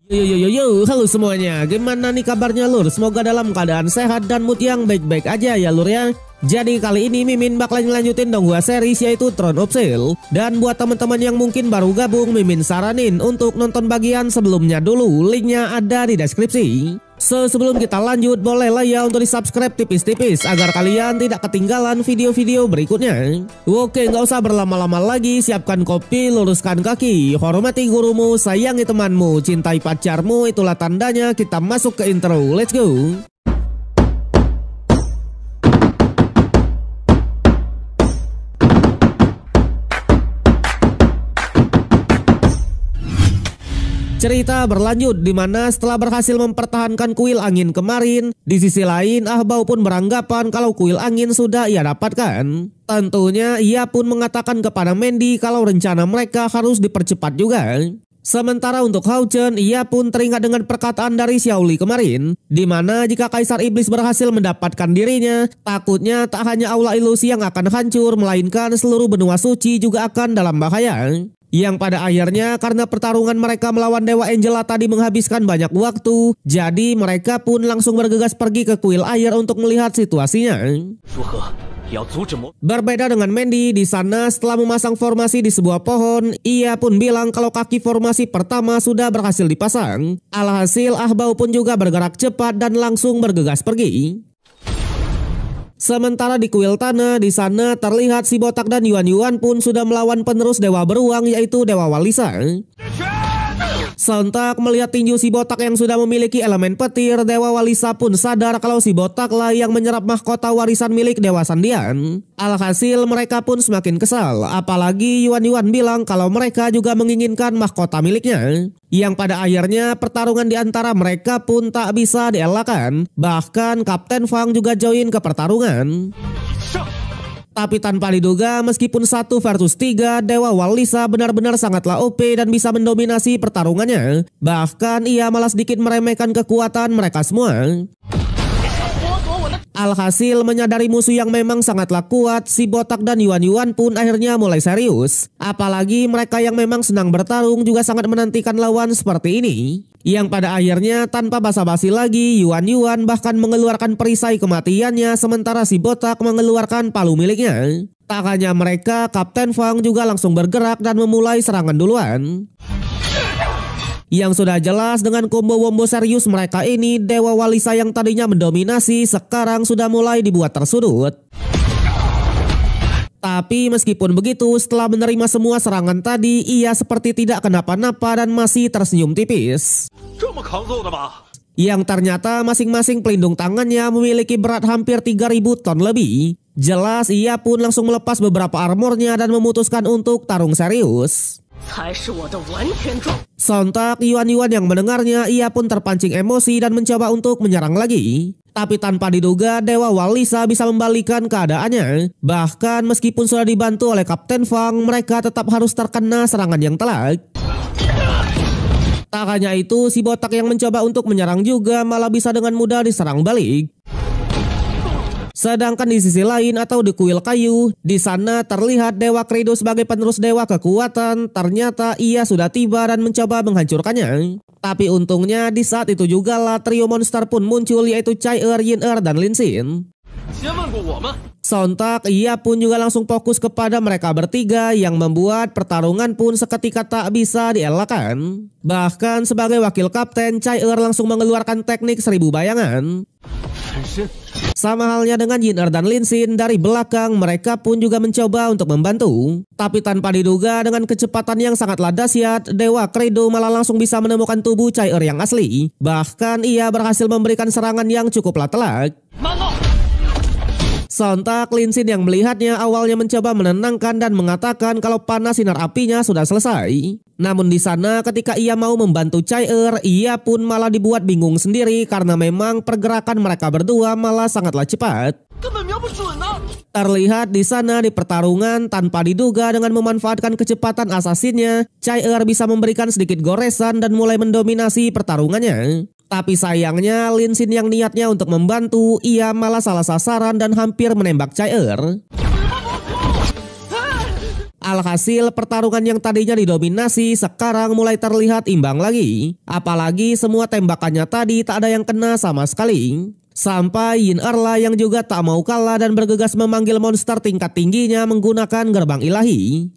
Halo semuanya, gimana nih kabarnya lur? Semoga dalam keadaan sehat dan mood yang baik-baik aja ya lur ya. Jadi kali ini Mimin bakalan ngelanjutin dong gua series yaitu Throne of Steel. Dan buat teman-teman yang mungkin baru gabung, Mimin saranin untuk nonton bagian sebelumnya dulu, linknya ada di deskripsi. Sebelum kita lanjut, bolehlah ya untuk di subscribe tipis-tipis agar kalian tidak ketinggalan video-video berikutnya. Oke, nggak usah berlama-lama lagi, siapkan kopi, luruskan kaki, hormati gurumu, sayangi temanmu, cintai pacarmu, itulah tandanya kita masuk ke intro. Let's go. Cerita berlanjut di mana setelah berhasil mempertahankan kuil angin kemarin, di sisi lain Ahbau pun beranggapan kalau kuil angin sudah ia dapatkan. Tentunya ia pun mengatakan kepada Mandy kalau rencana mereka harus dipercepat juga. Sementara untuk Hao Chen, ia pun teringat dengan perkataan dari Xiao Li kemarin, di mana jika Kaisar Iblis berhasil mendapatkan dirinya, takutnya tak hanya aula ilusi yang akan hancur, melainkan seluruh benua suci juga akan dalam bahaya. Yang pada akhirnya karena pertarungan mereka melawan Dewa Angela tadi menghabiskan banyak waktu, jadi mereka pun langsung bergegas pergi ke kuil air untuk melihat situasinya. Berbeda dengan Mandy, di sana setelah memasang formasi di sebuah pohon, ia pun bilang kalau kaki formasi pertama sudah berhasil dipasang. Alhasil Ahbau pun juga bergerak cepat dan langsung bergegas pergi. Sementara di kuil tanah, di sana terlihat si botak dan Yuan Yuan pun sudah melawan penerus dewa beruang yaitu Dewa Walisa. Sontak melihat tinju si botak yang sudah memiliki elemen petir, Dewa Walisa pun sadar kalau si botak lah yang menyerap mahkota warisan milik Dewa Sandian. Alhasil mereka pun semakin kesal, apalagi Yuan Yuan bilang kalau mereka juga menginginkan mahkota miliknya. Yang pada akhirnya pertarungan di antara mereka pun tak bisa dielakkan, bahkan Kapten Fang juga join ke pertarungan. Tapi tanpa diduga, meskipun 1 versus 3, Dewa Walisa benar-benar sangatlah OP dan bisa mendominasi pertarungannya. Bahkan ia malah sedikit meremehkan kekuatan mereka semua. Alhasil menyadari musuh yang memang sangatlah kuat, si botak dan Yuan Yuan pun akhirnya mulai serius. Apalagi mereka yang memang senang bertarung juga sangat menantikan lawan seperti ini. Yang pada akhirnya tanpa basa-basi lagi, Yuan Yuan bahkan mengeluarkan perisai kematiannya sementara si botak mengeluarkan palu miliknya. Tak hanya mereka, Kapten Fang juga langsung bergerak dan memulai serangan duluan. Yang sudah jelas dengan combo-wombo serius mereka ini, Dewa Walisa yang tadinya mendominasi sekarang sudah mulai dibuat tersudut. Tapi meskipun begitu, setelah menerima semua serangan tadi, ia seperti tidak kenapa-napa dan masih tersenyum tipis. Yang ternyata masing-masing pelindung tangannya memiliki berat hampir 3.000 ton lebih. Jelas ia pun langsung melepas beberapa armornya dan memutuskan untuk tarung serius. Sontak Yuan Yuan yang mendengarnya, ia pun terpancing emosi dan mencoba untuk menyerang lagi. Tapi tanpa diduga Dewa Walisa bisa membalikan keadaannya. Bahkan meskipun sudah dibantu oleh Kapten Fang, mereka tetap harus terkena serangan yang telak. Tak hanya itu, si botak yang mencoba untuk menyerang juga malah bisa dengan mudah diserang balik. Sedangkan di sisi lain atau di kuil kayu, di sana terlihat Dewa Credo sebagai penerus dewa kekuatan. Ternyata ia sudah tiba dan mencoba menghancurkannya. Tapi untungnya di saat itu juga lah trio monster pun muncul yaitu Chai Yin dan Lin Xin. Sontak ia pun juga langsung fokus kepada mereka bertiga yang membuat pertarungan pun seketika tak bisa dielakkan. Bahkan sebagai wakil kapten, Chai langsung mengeluarkan teknik 1000 bayangan. Sama halnya dengan Yin dan Lin Xin, dari belakang mereka pun juga mencoba untuk membantu. Tapi tanpa diduga dengan kecepatan yang sangatlah dahsyat, Dewa Credo malah langsung bisa menemukan tubuh Chai yang asli. Bahkan ia berhasil memberikan serangan yang cukuplah telak. Sontak Lin Xin yang melihatnya awalnya mencoba menenangkan dan mengatakan kalau panas sinar apinya sudah selesai. Namun di sana ketika ia mau membantu Chai ia pun malah dibuat bingung sendiri karena memang pergerakan mereka berdua malah sangatlah cepat. Terlihat di sana di pertarungan tanpa diduga dengan memanfaatkan kecepatan asasinnya, Chai bisa memberikan sedikit goresan dan mulai mendominasi pertarungannya. Tapi sayangnya Lin Xin yang niatnya untuk membantu, ia malah salah sasaran dan hampir menembak Chai. Alhasil pertarungan yang tadinya didominasi sekarang mulai terlihat imbang lagi. Apalagi semua tembakannya tadi tak ada yang kena sama sekali. Sampai Yin Erla yang juga tak mau kalah dan bergegas memanggil monster tingkat tingginya menggunakan gerbang ilahi.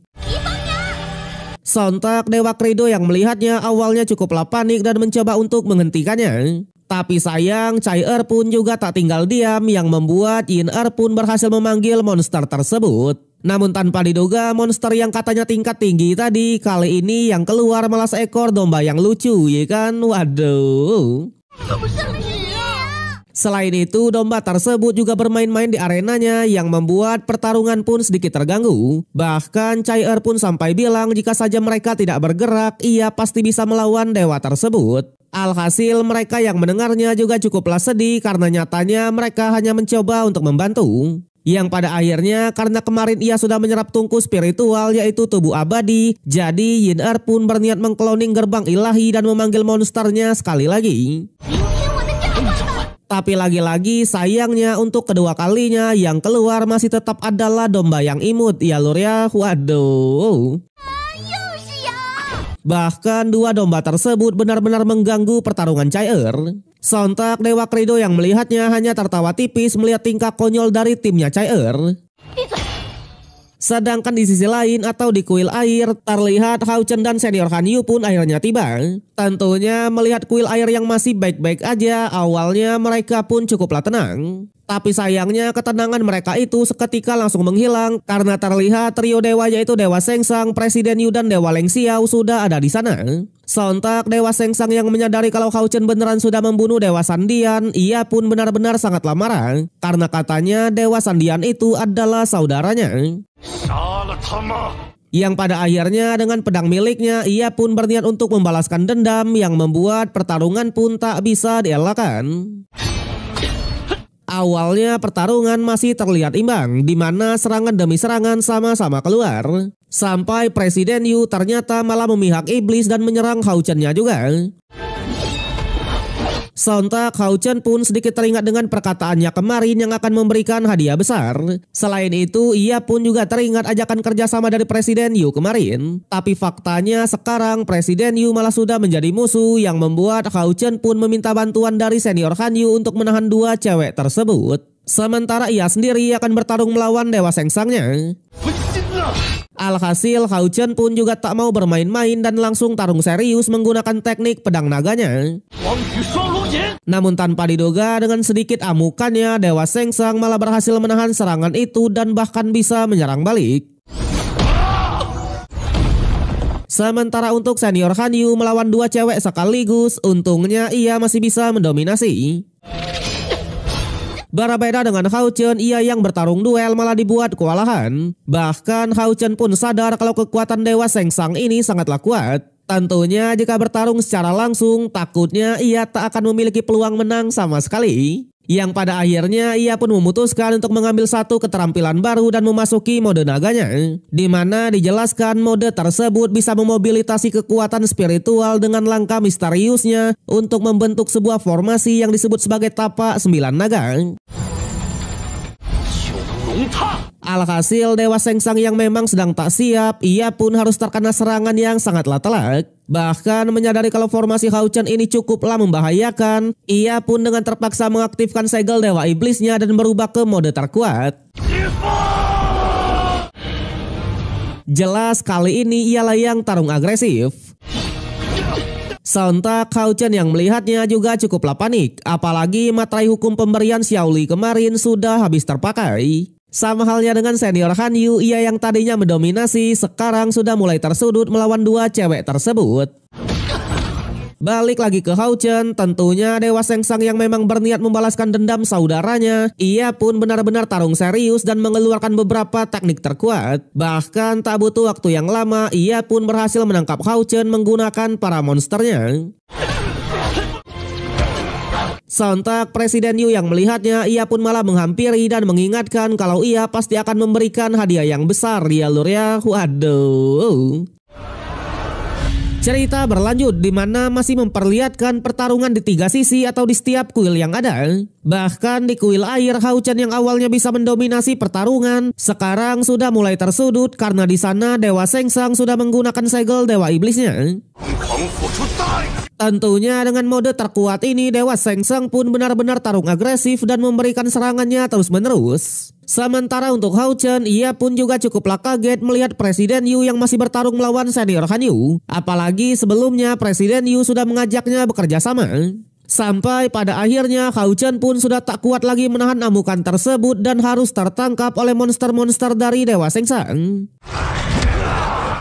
Sontak Dewa Krido yang melihatnya awalnya cukuplah panik dan mencoba untuk menghentikannya. Tapi sayang Chai-Er pun juga tak tinggal diam yang membuat Yin-Er pun berhasil memanggil monster tersebut. Namun tanpa diduga monster yang katanya tingkat tinggi tadi kali ini yang keluar malah seekor domba yang lucu, ya kan? Waduh. Selain itu domba tersebut juga bermain-main di arenanya yang membuat pertarungan pun sedikit terganggu. Bahkan Chai-Er pun sampai bilang jika saja mereka tidak bergerak ia pasti bisa melawan dewa tersebut. Alhasil mereka yang mendengarnya juga cukuplah sedih karena nyatanya mereka hanya mencoba untuk membantu. Yang pada akhirnya karena kemarin ia sudah menyerap tungku spiritual yaitu tubuh abadi, jadi Yin-Er pun berniat mengkloning gerbang ilahi dan memanggil monsternya sekali lagi. Tapi lagi-lagi sayangnya untuk kedua kalinya yang keluar masih tetap adalah domba yang imut ya lur ya. Waduh. Bahkan dua domba tersebut benar-benar mengganggu pertarungan Chai-Er. Sontak Dewa Krido yang melihatnya hanya tertawa tipis melihat tingkah konyol dari timnya Chai-Er. Sedangkan di sisi lain atau di kuil air terlihat Hao Chen dan senior Han Yu pun akhirnya tiba. Tentunya melihat kuil air yang masih baik-baik aja awalnya mereka pun cukuplah tenang. Tapi sayangnya ketenangan mereka itu seketika langsung menghilang karena terlihat trio dewa yaitu Dewa Sengsang, Presiden Yu dan Dewa Leng Xiao sudah ada di sana. Sontak Dewa Sengsang yang menyadari kalau Hao Chen beneran sudah membunuh Dewa Sandian, ia pun benar-benar sangatlah marah karena katanya Dewa Sandian itu adalah saudaranya. Yang pada akhirnya dengan pedang miliknya ia pun berniat untuk membalaskan dendam yang membuat pertarungan pun tak bisa dielakkan. Awalnya pertarungan masih terlihat imbang, di mana serangan demi serangan sama-sama keluar. Sampai Presiden Yu ternyata malah memihak iblis dan menyerang Hao Chen-nya juga. Sontak Hao Chen pun sedikit teringat dengan perkataannya kemarin yang akan memberikan hadiah besar. Selain itu ia pun juga teringat ajakan kerjasama dari Presiden Yu kemarin. Tapi faktanya sekarang Presiden Yu malah sudah menjadi musuh yang membuat Hao Chen pun meminta bantuan dari senior Han Yu untuk menahan dua cewek tersebut. Sementara ia sendiri akan bertarung melawan Dewa Sengsangnya. Alhasil Hao Chen pun juga tak mau bermain-main dan langsung tarung serius menggunakan teknik pedang naganya. Namun tanpa diduga dengan sedikit amukannya Dewa Sengsang malah berhasil menahan serangan itu dan bahkan bisa menyerang balik. Sementara untuk senior Han Yu melawan dua cewek sekaligus, untungnya ia masih bisa mendominasi. Berbeda dengan Hao Chen, ia yang bertarung duel malah dibuat kewalahan. Bahkan Hao Chen pun sadar kalau kekuatan Dewa Sengsang ini sangatlah kuat. Tentunya jika bertarung secara langsung, takutnya ia tak akan memiliki peluang menang sama sekali. Yang pada akhirnya ia pun memutuskan untuk mengambil satu keterampilan baru dan memasuki mode naganya. Di mana dijelaskan mode tersebut bisa memobilitasi kekuatan spiritual dengan langkah misteriusnya untuk membentuk sebuah formasi yang disebut sebagai tapak 9 naga. Alhasil Dewa Sengsang yang memang sedang tak siap, ia pun harus terkena serangan yang sangatlah telak. Bahkan menyadari kalau formasi Hao Chen ini cukuplah membahayakan, ia pun dengan terpaksa mengaktifkan segel Dewa Iblisnya dan berubah ke mode terkuat. Jelas kali ini ialah yang tarung agresif. Sontak Hao Chen yang melihatnya juga cukuplah panik, apalagi materai hukum pemberian Xiaoli kemarin sudah habis terpakai. Sama halnya dengan senior Han Yu, ia yang tadinya mendominasi sekarang sudah mulai tersudut melawan dua cewek tersebut. Balik lagi ke Hao Chen, tentunya Dewa Sengsang yang memang berniat membalaskan dendam saudaranya, ia pun benar-benar tarung serius dan mengeluarkan beberapa teknik terkuat. Bahkan tak butuh waktu yang lama, ia pun berhasil menangkap Hao Chen menggunakan para monsternya. Sontak Presiden Yu yang melihatnya, ia pun malah menghampiri dan mengingatkan kalau ia pasti akan memberikan hadiah yang besar ya lur ya. Waduh. Cerita berlanjut di mana masih memperlihatkan pertarungan di 3 sisi atau di setiap kuil yang ada. Bahkan di kuil air, Hao Chen yang awalnya bisa mendominasi pertarungan sekarang sudah mulai tersudut karena di sana Dewa Sengsang sudah menggunakan segel Dewa Iblisnya. Tentunya dengan mode terkuat ini Dewa Sengsang pun benar-benar tarung agresif dan memberikan serangannya terus-menerus. Sementara untuk Hao Chen, ia pun juga cukuplah kaget melihat Presiden Yu yang masih bertarung melawan senior Han Yu. Apalagi sebelumnya Presiden Yu sudah mengajaknya bekerja sama. Sampai pada akhirnya Hao Chen pun sudah tak kuat lagi menahan amukan tersebut dan harus tertangkap oleh monster-monster dari Dewa Sengsang.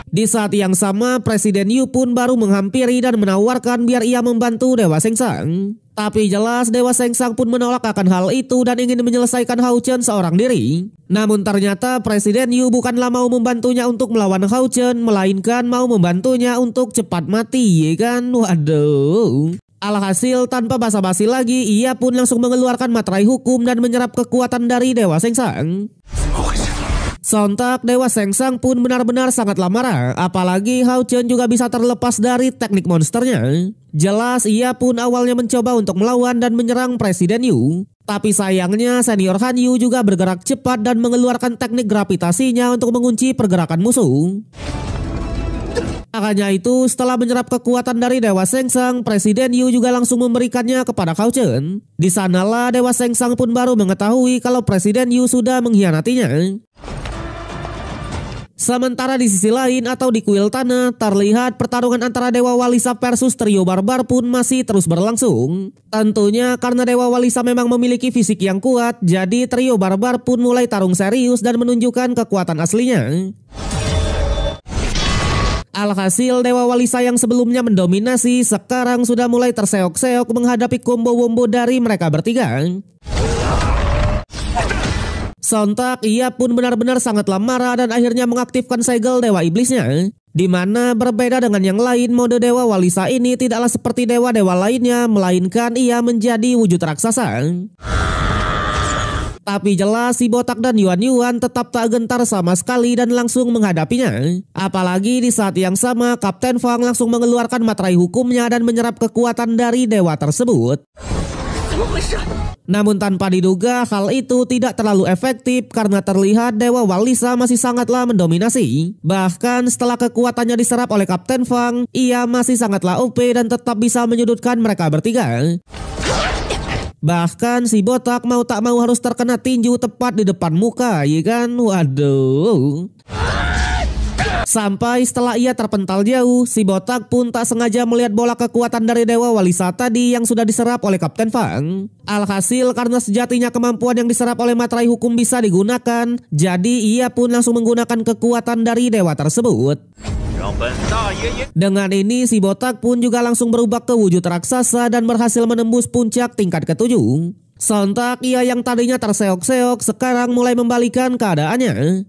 Di saat yang sama, Presiden Yu pun baru menghampiri dan menawarkan biar ia membantu Dewa Sengsang. Tapi jelas Dewa Sengsang pun menolak akan hal itu dan ingin menyelesaikan Hao Chen seorang diri. Namun ternyata Presiden Yu bukanlah mau membantunya untuk melawan Hao Chen, melainkan mau membantunya untuk cepat mati, ya kan? Waduh. Alhasil tanpa basa-basi lagi, ia pun langsung mengeluarkan materai hukum dan menyerap kekuatan dari Dewa Sengsang. Sontak Dewa Sengsang pun benar-benar sangatlah marah, apalagi Hao Chen juga bisa terlepas dari teknik monsternya. Jelas ia pun awalnya mencoba untuk melawan dan menyerang Presiden Yu. Tapi sayangnya senior Han Yu juga bergerak cepat dan mengeluarkan teknik gravitasinya untuk mengunci pergerakan musuh. Makanya itu setelah menyerap kekuatan dari Dewa Sengsang, Presiden Yu juga langsung memberikannya kepada Hao Chen. Di sanalah Dewa Sengsang pun baru mengetahui kalau Presiden Yu sudah mengkhianatinya. Sementara di sisi lain atau di kuil tanah, terlihat pertarungan antara Dewa Walisa versus Trio Barbar pun masih terus berlangsung. Tentunya karena Dewa Walisa memang memiliki fisik yang kuat, jadi Trio Barbar pun mulai tarung serius dan menunjukkan kekuatan aslinya. Alhasil Dewa Walisa yang sebelumnya mendominasi sekarang sudah mulai terseok-seok menghadapi combo-wombo dari mereka bertiga. Sontak ia pun benar-benar sangatlah marah dan akhirnya mengaktifkan segel Dewa Iblisnya. Di mana berbeda dengan yang lain, mode Dewa Walisa ini tidaklah seperti dewa-dewa lainnya, melainkan ia menjadi wujud raksasa. Tapi jelas si Botak dan Yuan tetap tak gentar sama sekali dan langsung menghadapinya. Apalagi di saat yang sama Kapten Fang langsung mengeluarkan materai hukumnya dan menyerap kekuatan dari dewa tersebut. Namun tanpa diduga hal itu tidak terlalu efektif karena terlihat Dewa Walisa masih sangatlah mendominasi. Bahkan setelah kekuatannya diserap oleh Kapten Fang, ia masih sangatlah OP dan tetap bisa menyudutkan mereka bertiga. Bahkan si Botak mau tak mau harus terkena tinju tepat di depan muka, ya kan? Waduh. Sampai setelah ia terpental jauh, si Botak pun tak sengaja melihat bola kekuatan dari Dewa Walisa tadi yang sudah diserap oleh Kapten Fang. Alhasil karena sejatinya kemampuan yang diserap oleh materai hukum bisa digunakan, jadi ia pun langsung menggunakan kekuatan dari dewa tersebut. Dengan ini si Botak pun juga langsung berubah ke wujud raksasa dan berhasil menembus puncak tingkat ke-7. Sontak ia yang tadinya terseok-seok sekarang mulai membalikan keadaannya.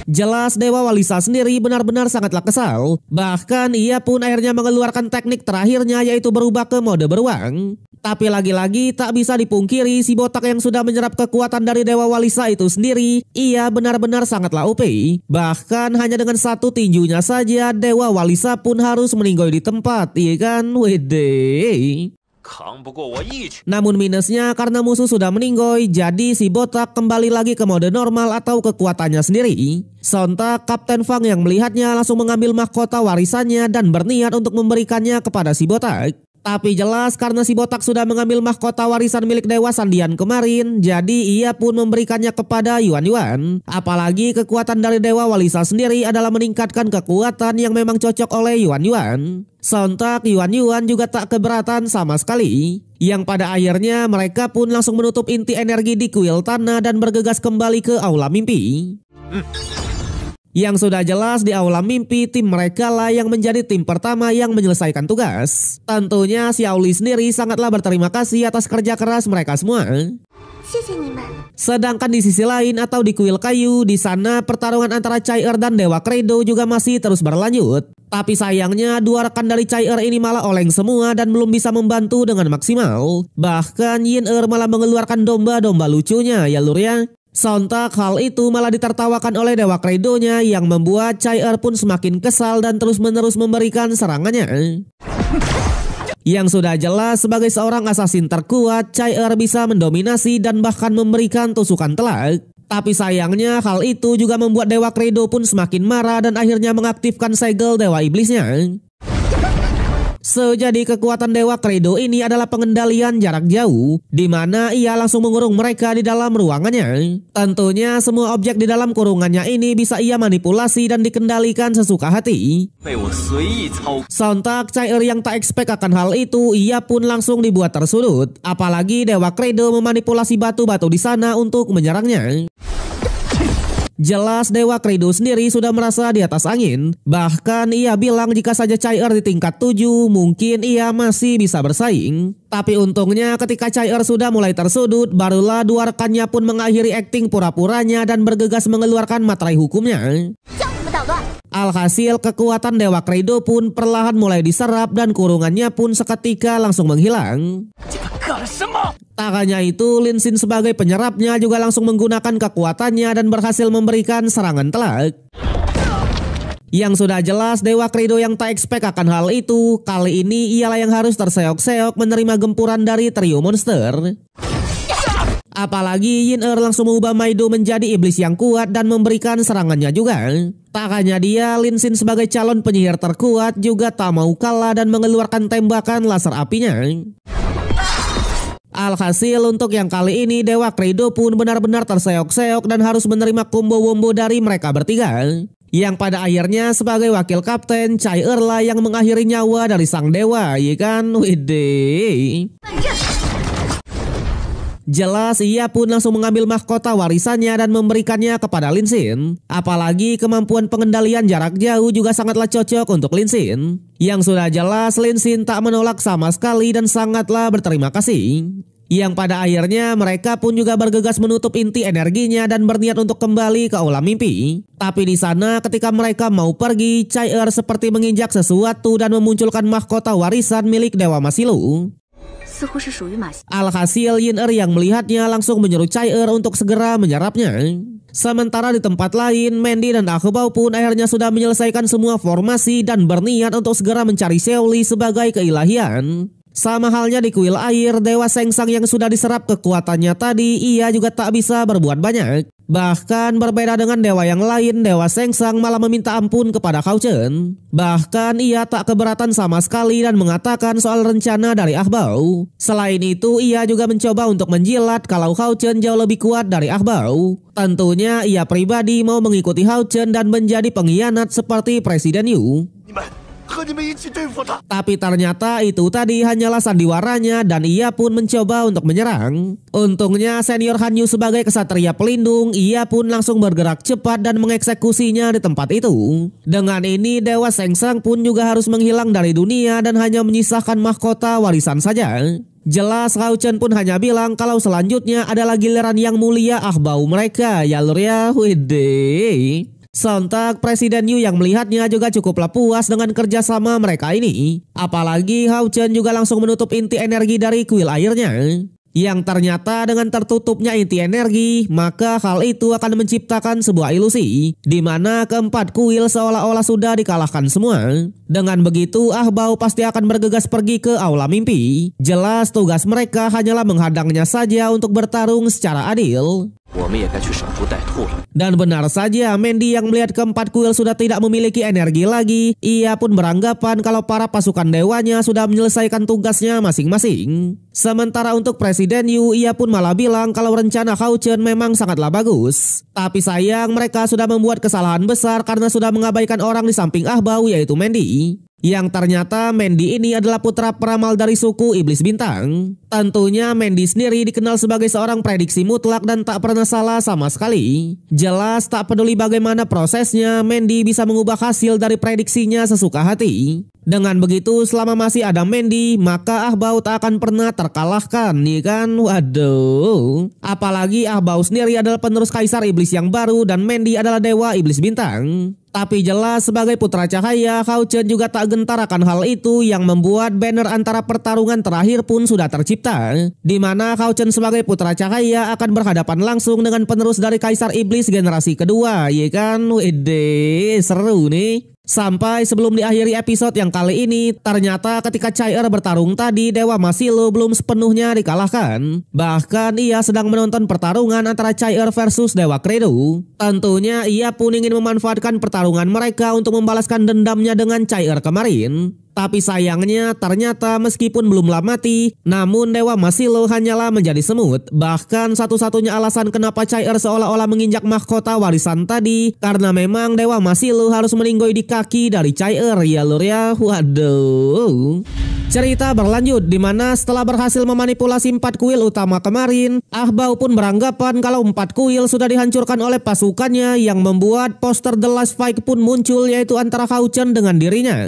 Jelas Dewa Walisa sendiri benar-benar sangatlah kesal. Bahkan ia pun akhirnya mengeluarkan teknik terakhirnya yaitu berubah ke mode beruang. Tapi lagi-lagi tak bisa dipungkiri si Botak yang sudah menyerap kekuatan dari Dewa Walisa itu sendiri, ia benar-benar sangatlah OP. Bahkan hanya dengan satu tinjunya saja Dewa Walisa pun harus meninggoy di tempat, iya kan? Wede. Namun minusnya karena musuh sudah meninggoy, jadi si Botak kembali lagi ke mode normal atau kekuatannya sendiri. Sontak Kapten Fang yang melihatnya langsung mengambil mahkota warisannya dan berniat untuk memberikannya kepada si Botak. Tapi jelas karena si Botak sudah mengambil mahkota warisan milik Dewa Sandian kemarin, jadi ia pun memberikannya kepada Yuan. Apalagi kekuatan dari Dewa Walisa sendiri adalah meningkatkan kekuatan yang memang cocok oleh Yuan. Sontak Yuan juga tak keberatan sama sekali. Yang pada akhirnya mereka pun langsung menutup inti energi di kuil tanah dan bergegas kembali ke aula mimpi. Yang sudah jelas di aula mimpi tim mereka lah yang menjadi tim pertama yang menyelesaikan tugas. Tentunya si Auli sendiri sangatlah berterima kasih atas kerja keras mereka semua. Sedangkan di sisi lain atau di kuil kayu, di sana pertarungan antara Chai-Er dan Dewa Credo juga masih terus berlanjut. Tapi sayangnya dua rekan dari Chai-Er ini malah oleng semua dan belum bisa membantu dengan maksimal. Bahkan Yin-Er malah mengeluarkan domba-domba lucunya ya lur ya. Sontak hal itu malah ditertawakan oleh Dewa Kaido-nya yang membuat Chai-Er pun semakin kesal dan terus-menerus memberikan serangannya. Yang sudah jelas sebagai seorang assassin terkuat, Chai-Er bisa mendominasi dan bahkan memberikan tusukan telak. Tapi sayangnya hal itu juga membuat Dewa Kaido pun semakin marah dan akhirnya mengaktifkan segel Dewa Iblisnya. Sejadi kekuatan Dewa Kaido ini adalah pengendalian jarak jauh, di mana ia langsung mengurung mereka di dalam ruangannya. Tentunya semua objek di dalam kurungannya ini bisa ia manipulasi dan dikendalikan sesuka hati. Sontak Chai-Er yang tak expect akan hal itu, ia pun langsung dibuat tersudut. Apalagi Dewa Kaido memanipulasi batu-batu di sana untuk menyerangnya. Jelas Dewa Kaido sendiri sudah merasa di atas angin. Bahkan ia bilang jika saja Chai-Er di tingkat 7 mungkin ia masih bisa bersaing. Tapi untungnya ketika Chai-Er sudah mulai tersudut, barulah dua rekannya pun mengakhiri akting pura-puranya dan bergegas mengeluarkan materai hukumnya. Alhasil kekuatan Dewa Kaido pun perlahan mulai diserap dan kurungannya pun seketika langsung menghilang. Tak hanya itu, Lin Xin sebagai penyerapnya juga langsung menggunakan kekuatannya dan berhasil memberikan serangan telak. Yang sudah jelas Dewa Kaido yang tak expect akan hal itu, kali ini ialah yang harus terseok-seok menerima gempuran dari trio monster. Apalagi Yin-Er langsung mengubah Maido menjadi iblis yang kuat dan memberikan serangannya juga. Tak hanya dia, Lin Xin sebagai calon penyihir terkuat juga tak mau kalah dan mengeluarkan tembakan laser apinya. Alhasil untuk yang kali ini Dewa Kaido pun benar-benar terseok-seok dan harus menerima combo-wombo dari mereka bertiga. Yang pada akhirnya sebagai wakil kapten, Chai-Er lah yang mengakhiri nyawa dari sang dewa, ya kan? Widih. Jelas ia pun langsung mengambil mahkota warisannya dan memberikannya kepada Lin Xin. Apalagi kemampuan pengendalian jarak jauh juga sangatlah cocok untuk Lin Xin. Yang sudah jelas Lin Xin tak menolak sama sekali dan sangatlah berterima kasih. Yang pada akhirnya mereka pun juga bergegas menutup inti energinya dan berniat untuk kembali ke aula mimpi. Tapi di sana ketika mereka mau pergi, Chai-Er seperti menginjak sesuatu dan memunculkan mahkota warisan milik Dewa Masilu. Alhasil Yin-Er yang melihatnya langsung menyuruh Chai-Er untuk segera menyerapnya. Sementara di tempat lain, Mandy dan Ahbao pun akhirnya sudah menyelesaikan semua formasi dan berniat untuk segera mencari Seoli sebagai keilahian. Sama halnya di kuil air, Dewa Sengsang yang sudah diserap kekuatannya tadi, ia juga tak bisa berbuat banyak. Bahkan berbeda dengan dewa yang lain, Dewa Sengsang malah meminta ampun kepada Hao Chen. Bahkan ia tak keberatan sama sekali dan mengatakan soal rencana dari Ahbao. Selain itu, ia juga mencoba untuk menjilat kalau Hao Chen jauh lebih kuat dari Ahbao. Tentunya ia pribadi mau mengikuti Hao Chen dan menjadi pengkhianat seperti Presiden Yu. Tapi ternyata itu tadi hanyalah sandiwaranya dan ia pun mencoba untuk menyerang. Untungnya senior Hanyu sebagai kesatria pelindung, ia pun langsung bergerak cepat dan mengeksekusinya di tempat itu. Dengan ini Dewa Sengsang pun juga harus menghilang dari dunia dan hanya menyisakan mahkota warisan saja. Jelas Hao Chen pun hanya bilang kalau selanjutnya adalah giliran yang mulia Ahbao mereka, ya lur ya, widih. Sontak Presiden Yu yang melihatnya juga cukuplah puas dengan kerjasama mereka ini. Apalagi Hao Chen juga langsung menutup inti energi dari kuil airnya. Yang ternyata dengan tertutupnya inti energi, maka hal itu akan menciptakan sebuah ilusi di mana keempat kuil seolah-olah sudah dikalahkan semua. Dengan begitu Ahbao pasti akan bergegas pergi ke aula mimpi. Jelas tugas mereka hanyalah menghadangnya saja untuk bertarung secara adil. Dan benar saja, Mandy yang melihat keempat kuil sudah tidak memiliki energi lagi, ia pun beranggapan kalau para pasukan dewanya sudah menyelesaikan tugasnya masing-masing. Sementara untuk Presiden Yu, ia pun malah bilang kalau rencana Hao Chen memang sangatlah bagus. Tapi sayang mereka sudah membuat kesalahan besar karena sudah mengabaikan orang di samping Ahbao, yaitu Mandy. Yang ternyata Mandy ini adalah putra peramal dari suku Iblis Bintang. Tentunya Mandy sendiri dikenal sebagai seorang prediksi mutlak dan tak pernah salah sama sekali. Jelas tak peduli bagaimana prosesnya, Mandy bisa mengubah hasil dari prediksinya sesuka hati. Dengan begitu selama masih ada Mandy, maka Ahbao tak akan pernah terkalahkan, nih kan? Waduh. Apalagi Ahbao sendiri adalah penerus Kaisar Iblis yang baru dan Mandy adalah Dewa Iblis Bintang. Tapi jelas sebagai putra cahaya, Hao Chen juga tak gentar akan hal itu yang membuat banner antara pertarungan terakhir pun sudah tercipta. Di mana Hao Chen sebagai putra cahaya akan berhadapan langsung dengan penerus dari Kaisar Iblis generasi kedua, ya kan? Wede, seru nih. Sampai sebelum diakhiri episode yang kali ini, ternyata ketika Chai-Er bertarung tadi, Dewa Masilo belum sepenuhnya dikalahkan. Bahkan ia sedang menonton pertarungan antara Chai-Er versus Dewa Credo. Tentunya ia pun ingin memanfaatkan pertarungan mereka untuk membalaskan dendamnya dengan Chai-Er kemarin. Tapi sayangnya ternyata meskipun belumlah mati, namun Dewa Masilo hanyalah menjadi semut. Bahkan satu-satunya alasan kenapa Chai-Er seolah-olah menginjak mahkota warisan tadi, karena memang Dewa Masilo harus meninggoy di kaki dari Chai-Er ya lur ya. Waduh. Cerita berlanjut di mana setelah berhasil memanipulasi 4 kuil utama kemarin, Ahbao pun beranggapan kalau 4 kuil sudah dihancurkan oleh pasukannya yang membuat poster The Last Fight pun muncul, yaitu antara Hao Chen dengan dirinya.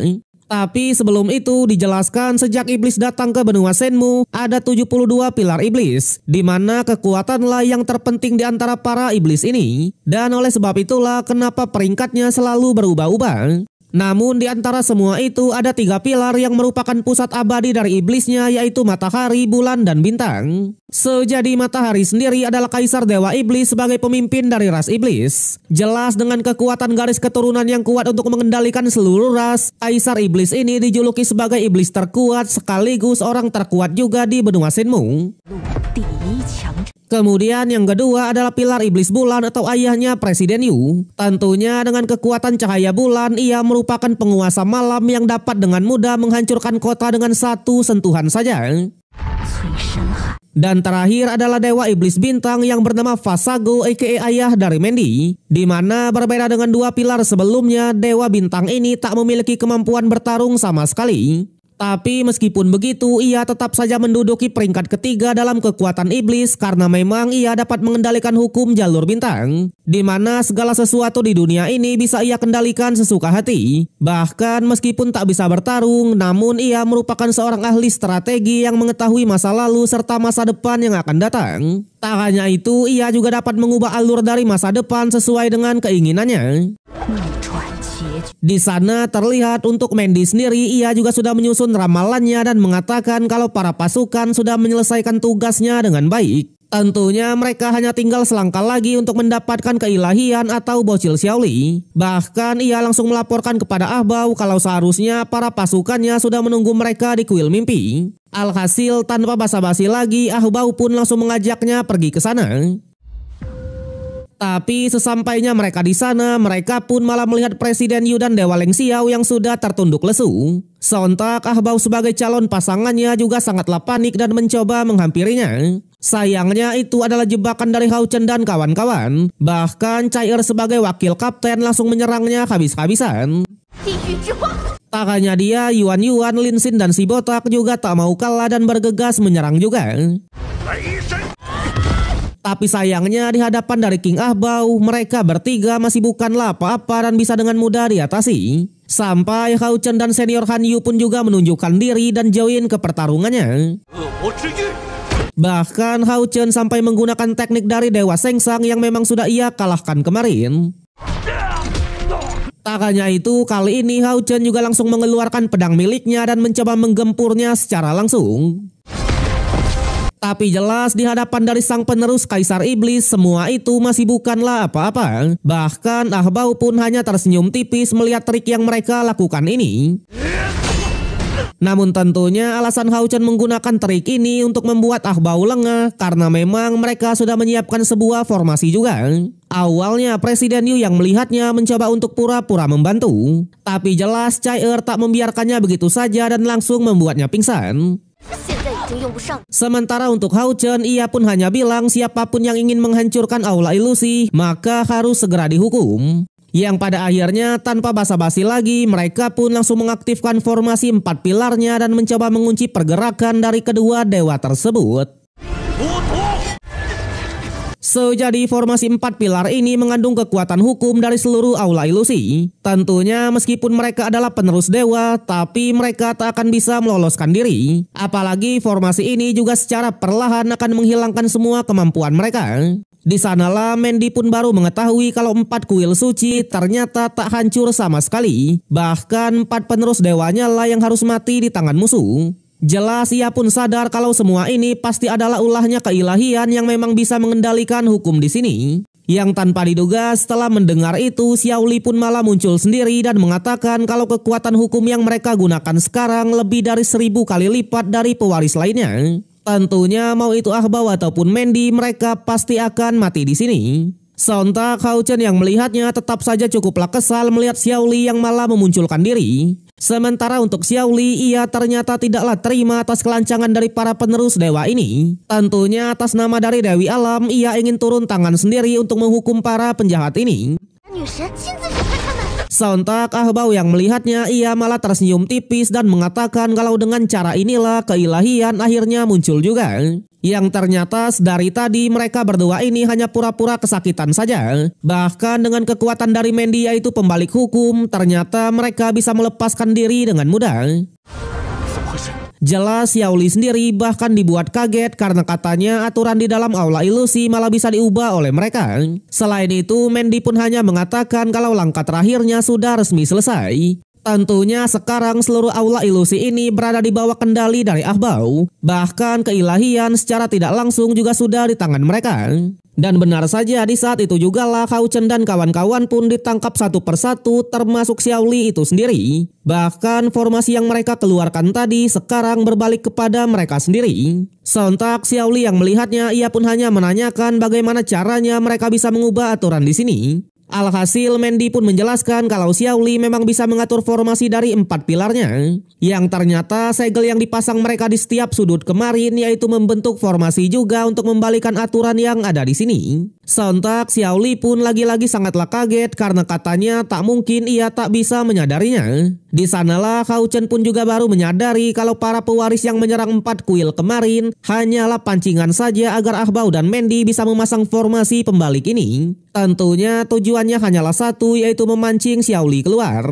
Tapi sebelum itu dijelaskan sejak iblis datang ke benua Shenmue ada 72 pilar iblis, di mana kekuatanlah yang terpenting di antara para iblis ini. Dan oleh sebab itulah kenapa peringkatnya selalu berubah-ubah. Namun di antara semua itu ada 3 pilar yang merupakan pusat abadi dari iblisnya, yaitu matahari, bulan, dan bintang. Sejadi matahari sendiri adalah kaisar dewa iblis sebagai pemimpin dari ras iblis. Jelas dengan kekuatan garis keturunan yang kuat untuk mengendalikan seluruh ras, kaisar iblis ini dijuluki sebagai iblis terkuat sekaligus orang terkuat juga di benua Shenmue. Kemudian yang kedua adalah pilar iblis bulan atau ayahnya Presiden Yu. Tentunya dengan kekuatan cahaya bulan, ia merupakan penguasa malam yang dapat dengan mudah menghancurkan kota dengan satu sentuhan saja. Dan terakhir adalah dewa iblis bintang yang bernama Fasago aka ayah dari Mandy. Di mana berbeda dengan 2 pilar sebelumnya, dewa bintang ini tak memiliki kemampuan bertarung sama sekali. Tapi meskipun begitu, ia tetap saja menduduki peringkat ketiga dalam kekuatan iblis karena memang ia dapat mengendalikan hukum jalur bintang, di mana segala sesuatu di dunia ini bisa ia kendalikan sesuka hati. Bahkan meskipun tak bisa bertarung, namun ia merupakan seorang ahli strategi yang mengetahui masa lalu serta masa depan yang akan datang. Tak hanya itu, ia juga dapat mengubah alur dari masa depan sesuai dengan keinginannya. Di sana terlihat untuk Mandy sendiri, ia juga sudah menyusun ramalannya dan mengatakan kalau para pasukan sudah menyelesaikan tugasnya dengan baik. Tentunya mereka hanya tinggal selangkah lagi untuk mendapatkan keilahian atau bocil Xiaoli. Bahkan ia langsung melaporkan kepada Ahbao kalau seharusnya para pasukannya sudah menunggu mereka di kuil mimpi. Alhasil tanpa basa-basi lagi, Ahbao pun langsung mengajaknya pergi ke sana. Tapi sesampainya mereka di sana, mereka pun malah melihat Presiden Yu dan Dewa Leng Xiao yang sudah tertunduk lesu. Sontak Ahbao sebagai calon pasangannya juga sangatlah panik dan mencoba menghampirinya. Sayangnya itu adalah jebakan dari Hao Chen dan kawan-kawan. Bahkan Chai-Er sebagai wakil kapten langsung menyerangnya habis-habisan. Tak hanya dia, Yuan, Lin Xin dan si botak juga tak mau kalah dan bergegas menyerang juga. Tapi sayangnya di hadapan dari King Ahbao, mereka bertiga masih bukanlah apa-apa dan bisa dengan mudah diatasi. Sampai Hao Chen dan senior Han Yu pun juga menunjukkan diri dan join ke pertarungannya. Bahkan Hao Chen sampai menggunakan teknik dari Dewa Sengsang yang memang sudah ia kalahkan kemarin. Tak hanya itu, kali ini Hao Chen juga langsung mengeluarkan pedang miliknya dan mencoba menggempurnya secara langsung. Tapi jelas di hadapan dari sang penerus Kaisar Iblis, semua itu masih bukanlah apa-apa. Bahkan Ahbao pun hanya tersenyum tipis melihat trik yang mereka lakukan ini. Namun tentunya alasan Hao Chen menggunakan trik ini untuk membuat Ahbao lengah karena memang mereka sudah menyiapkan sebuah formasi juga. Awalnya Presiden Yu yang melihatnya mencoba untuk pura-pura membantu. Tapi jelas Chai-Er tak membiarkannya begitu saja dan langsung membuatnya pingsan. Sementara untuk Hao Chen, ia pun hanya bilang siapapun yang ingin menghancurkan aula ilusi maka harus segera dihukum. Yang pada akhirnya tanpa basa-basi lagi, mereka pun langsung mengaktifkan formasi 4 pilarnya dan mencoba mengunci pergerakan dari kedua dewa tersebut. Jadi formasi 4 pilar ini mengandung kekuatan hukum dari seluruh aula ilusi. Tentunya meskipun mereka adalah penerus dewa, tapi mereka tak akan bisa meloloskan diri. Apalagi formasi ini juga secara perlahan akan menghilangkan semua kemampuan mereka. Di sanalah Mandy pun baru mengetahui kalau 4 kuil suci ternyata tak hancur sama sekali. Bahkan 4 penerus dewanya lah yang harus mati di tangan musuh. Jelas ia pun sadar kalau semua ini pasti adalah ulahnya keilahian yang memang bisa mengendalikan hukum di sini. Yang tanpa diduga setelah mendengar itu, Xiao Li pun malah muncul sendiri dan mengatakan kalau kekuatan hukum yang mereka gunakan sekarang lebih dari 1000 kali lipat dari pewaris lainnya. Tentunya mau itu Ahbao ataupun Mandy, mereka pasti akan mati di sini. Sontak Hao Chen yang melihatnya tetap saja cukuplah kesal melihat Xiao Li yang malah memunculkan diri. Sementara untuk Xiao Li, ia ternyata tidaklah terima atas kelancangan dari para penerus dewa ini. Tentunya atas nama dari Dewi Alam, ia ingin turun tangan sendiri untuk menghukum para penjahat ini. Sontak Ahbao yang melihatnya, ia malah tersenyum tipis dan mengatakan kalau dengan cara inilah keilahian akhirnya muncul juga. Yang ternyata dari tadi mereka berdua ini hanya pura-pura kesakitan saja. Bahkan dengan kekuatan dari Mandy yaitu pembalik hukum, ternyata mereka bisa melepaskan diri dengan mudah. Jelas Xiao Li sendiri bahkan dibuat kaget karena katanya aturan di dalam aula ilusi malah bisa diubah oleh mereka. Selain itu, Mandy pun hanya mengatakan kalau langkah terakhirnya sudah resmi selesai. Tentunya sekarang seluruh aula ilusi ini berada di bawah kendali dari Ahbao. Bahkan keilahian secara tidak langsung juga sudah di tangan mereka. Dan benar saja di saat itu juga lah Hao Chen dan kawan-kawan pun ditangkap satu persatu termasuk Xiao Li itu sendiri. Bahkan formasi yang mereka keluarkan tadi sekarang berbalik kepada mereka sendiri. Sontak Xiao Li yang melihatnya, ia pun hanya menanyakan bagaimana caranya mereka bisa mengubah aturan di sini. Alhasil Mandy pun menjelaskan kalau Xiao Li memang bisa mengatur formasi dari 4 pilarnya. Yang ternyata segel yang dipasang mereka di setiap sudut kemarin yaitu membentuk formasi juga untuk membalikan aturan yang ada di sini. Sontak Xiao Li pun lagi-lagi sangatlah kaget karena katanya tak mungkin ia tak bisa menyadarinya. Di sanalah Hao Chen pun juga baru menyadari kalau para pewaris yang menyerang 4 kuil kemarin hanyalah pancingan saja agar Ahbao dan Mandy bisa memasang formasi pembalik ini. Tentunya tujuannya hanyalah satu, yaitu memancing Xiao Li keluar.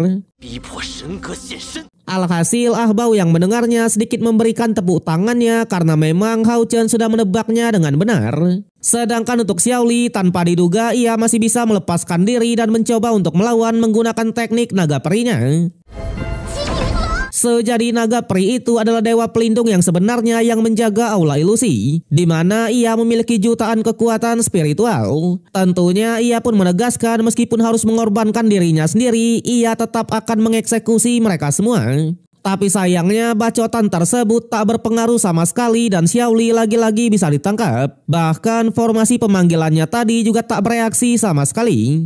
Alhasil Ahbao yang mendengarnya sedikit memberikan tepuk tangannya karena memang Hao Chen sudah menebaknya dengan benar. Sedangkan untuk Xiao Li, tanpa diduga ia masih bisa melepaskan diri dan mencoba untuk melawan menggunakan teknik naga perinya. Sejadi naga peri itu adalah dewa pelindung yang sebenarnya yang menjaga aula ilusi, di mana ia memiliki jutaan kekuatan spiritual. Tentunya ia pun menegaskan meskipun harus mengorbankan dirinya sendiri, ia tetap akan mengeksekusi mereka semua. Tapi sayangnya bacotan tersebut tak berpengaruh sama sekali dan Xiao Li lagi-lagi bisa ditangkap. Bahkan formasi pemanggilannya tadi juga tak bereaksi sama sekali.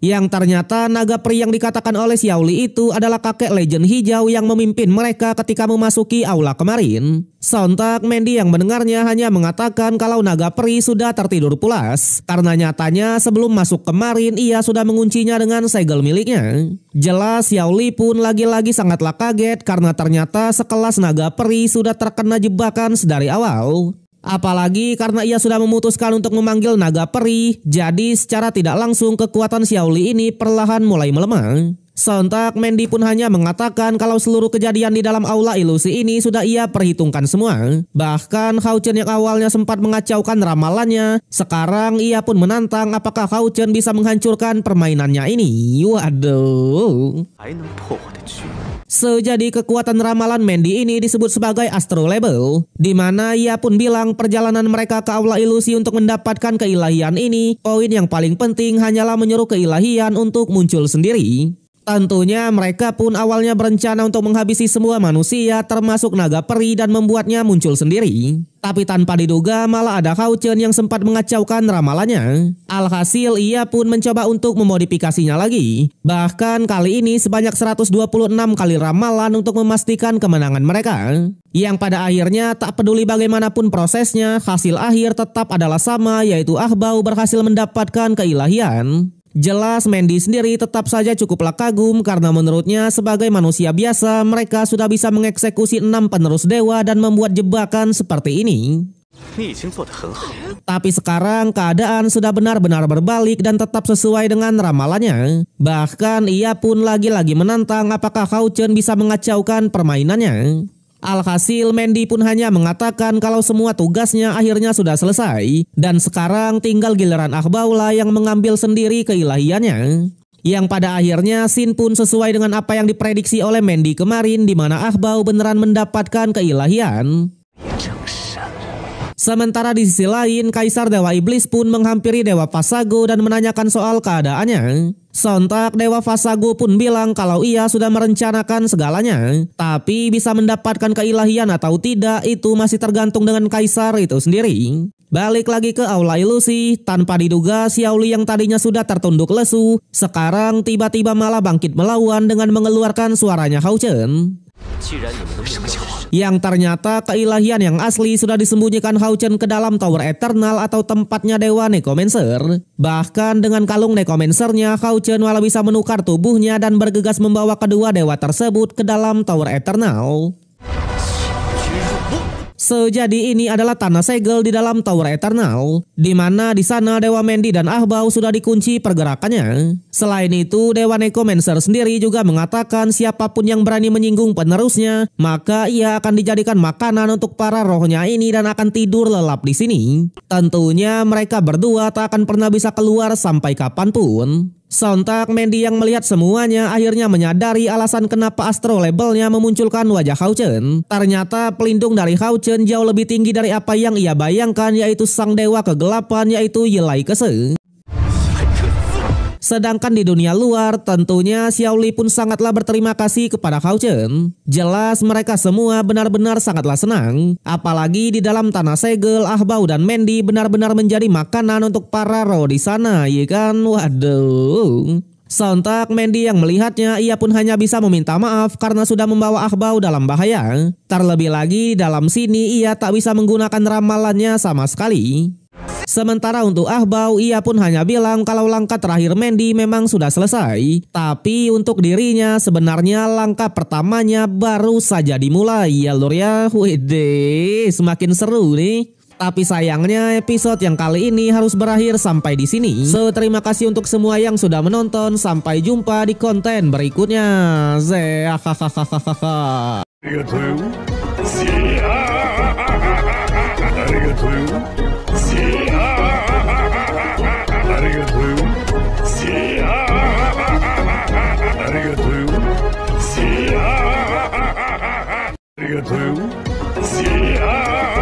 Yang ternyata naga peri yang dikatakan oleh Xiao Li itu adalah kakek legend hijau yang memimpin mereka ketika memasuki aula kemarin. Sontak Mandy yang mendengarnya hanya mengatakan kalau naga peri sudah tertidur pulas. Karena nyatanya sebelum masuk kemarin ia sudah menguncinya dengan segel miliknya. Jelas Xiao Li pun lagi-lagi sangatlah kaget karena ternyata sekelas naga peri sudah terkena jebakan sedari awal. Apalagi karena ia sudah memutuskan untuk memanggil naga peri, jadi secara tidak langsung kekuatan Xiao Li ini perlahan mulai melemah. Sontak Mandy pun hanya mengatakan kalau seluruh kejadian di dalam aula ilusi ini sudah ia perhitungkan semua. Bahkan Hao Chen yang awalnya sempat mengacaukan ramalannya, sekarang ia pun menantang apakah Hao Chen bisa menghancurkan permainannya ini. Waduh. Sejadi kekuatan ramalan Mandy ini disebut sebagai Astro Label, di mana ia pun bilang perjalanan mereka ke aula ilusi untuk mendapatkan keilahian ini, poin yang paling penting hanyalah menyuruh keilahian untuk muncul sendiri. Tentunya mereka pun awalnya berencana untuk menghabisi semua manusia termasuk naga peri dan membuatnya muncul sendiri. Tapi tanpa diduga malah ada Hao Chen yang sempat mengacaukan ramalannya. Alhasil ia pun mencoba untuk memodifikasinya lagi. Bahkan kali ini sebanyak 126 kali ramalan untuk memastikan kemenangan mereka. Yang pada akhirnya tak peduli bagaimanapun prosesnya, hasil akhir tetap adalah sama, yaitu Ahbao berhasil mendapatkan keilahian. Jelas Mandy sendiri tetap saja cukuplah kagum karena menurutnya sebagai manusia biasa mereka sudah bisa mengeksekusi 6 penerus dewa dan membuat jebakan seperti ini. Tapi sekarang keadaan sudah benar-benar berbalik dan tetap sesuai dengan ramalannya. Bahkan ia pun lagi-lagi menantang apakah Hao Chen bisa mengacaukan permainannya. Alhasil Mandy pun hanya mengatakan kalau semua tugasnya akhirnya sudah selesai dan sekarang tinggal giliran Ahbau lah yang mengambil sendiri keilahiannya. Yang pada akhirnya scene pun sesuai dengan apa yang diprediksi oleh Mandy kemarin, di mana Ahbau beneran mendapatkan keilahian. Sementara di sisi lain, Kaisar Dewa Iblis pun menghampiri Dewa Vasago dan menanyakan soal keadaannya. Sontak Dewa Vasago pun bilang kalau ia sudah merencanakan segalanya, tapi bisa mendapatkan keilahian atau tidak itu masih tergantung dengan Kaisar itu sendiri. Balik lagi ke Aula Ilusi, tanpa diduga Xiaoli yang tadinya sudah tertunduk lesu, sekarang tiba-tiba malah bangkit melawan dengan mengeluarkan suaranya Hao Chen. Yang ternyata keilahian yang asli sudah disembunyikan Hao Chen ke dalam Tower Eternal atau tempatnya Dewa Necromancer. Bahkan dengan kalung Necromancernya, Hao Chen malah bisa menukar tubuhnya dan bergegas membawa kedua dewa tersebut ke dalam Tower Eternal. Sejadi ini adalah tanah segel di dalam Tower Eternal, di mana di sana Dewa Mandy dan Ahbau sudah dikunci pergerakannya. Selain itu, Dewa Necromancer sendiri juga mengatakan siapapun yang berani menyinggung penerusnya, maka ia akan dijadikan makanan untuk para rohnya ini dan akan tidur lelap di sini. Tentunya mereka berdua tak akan pernah bisa keluar sampai kapanpun. Sontak Mandy yang melihat semuanya akhirnya menyadari alasan kenapa Astro Labelnya memunculkan wajah Hao Chen. Ternyata pelindung dari Hao Chen jauh lebih tinggi dari apa yang ia bayangkan, yaitu sang dewa kegelapan, yaitu Yelai Kese. Sedangkan di dunia luar, tentunya Xiaoli pun sangatlah berterima kasih kepada Hao Chen. Jelas mereka semua benar-benar sangatlah senang. Apalagi di dalam tanah segel, Ahbau dan Mandy benar-benar menjadi makanan untuk para roh di sana, ya kan? Waduh. Sontak Mandy yang melihatnya, ia pun hanya bisa meminta maaf karena sudah membawa Ahbau dalam bahaya. Terlebih lagi dalam sini ia tak bisa menggunakan ramalannya sama sekali. Sementara untuk Ahbau, ia pun hanya bilang kalau langkah terakhir Mandy memang sudah selesai. Tapi untuk dirinya sebenarnya langkah pertamanya baru saja dimulai ya lur ya. Wede, semakin seru nih. Tapi sayangnya episode yang kali ini harus berakhir sampai di sini. So, terima kasih untuk semua yang sudah menonton. Sampai jumpa di konten berikutnya. See ya.